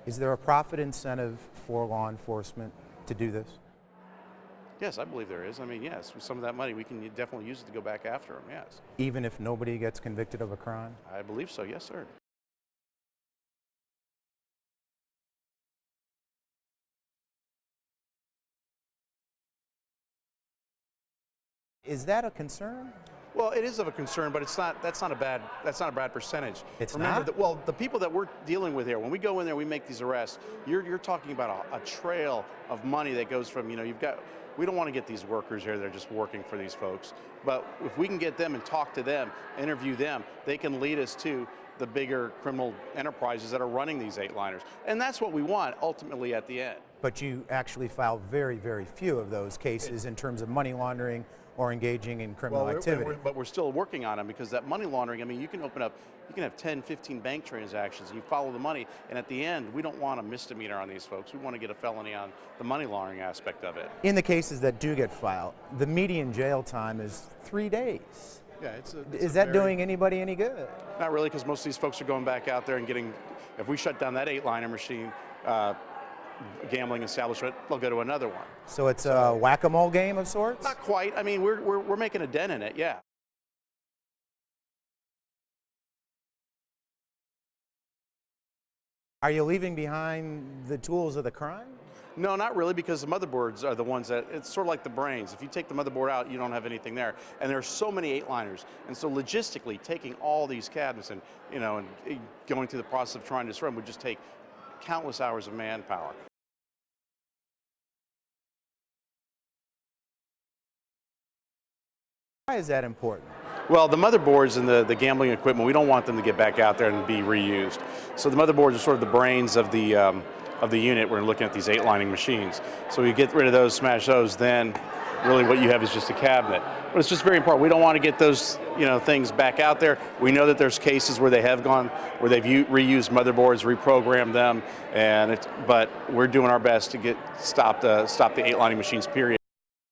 Is there a profit incentive for law enforcement to do this? Yes, I believe there is. I mean, yes, with some of that money, we can definitely use it to go back after them, yes. Even if nobody gets convicted of a crime? I believe so, yes, sir. Is that a concern? Well, it is of a concern, but that's not a bad percentage. It's Remember not? that, well, the people that we're dealing with here, when we go in there, we make these arrests, you're talking about a trail of money that goes from, we don't want to get these workers here that are just working for these folks, but if we can get them and talk to them, interview them, they can lead us to the bigger criminal enterprises that are running these 8-liners. And that's what we want ultimately at the end. But you actually file very, very few of those cases in terms of money laundering or engaging in criminal activity. But we're still working on them, because that money laundering, I mean, you can have 10, 15 bank transactions, and you follow the money, and at the end, we don't want a misdemeanor on these folks. We want to get a felony on the money laundering aspect of it. In the cases that do get filed, the median jail time is 3 days. Yeah, Is that doing anybody any good? Not really, because most of these folks are going back out there and getting, if we shut down that 8-liner machine, gambling establishment, they'll go to another one. So it's a whack-a-mole game of sorts? Not quite. I mean, we're making a dent in it, yeah. Are you leaving behind the tools of the crime? No, not really, because the motherboards are the ones that, it's sort of like the brains. If you take the motherboard out, you don't have anything there. And there are so many 8-liners. And so logistically, taking all these cabinets and, and going through the process of trying to destroy them would just take countless hours of manpower. Why is that important? Well, the motherboards and the gambling equipment, we don't want them to get back out there and be reused. So the motherboards are sort of the brains of the unit. We're looking at these 8-lining machines. So we get rid of those, smash those, then really what you have is just a cabinet. But it's just very important. We don't want to get those things back out there. We know that there's cases where they've reused motherboards, reprogrammed them, but we're doing our best to stop the 8-lining machines, period.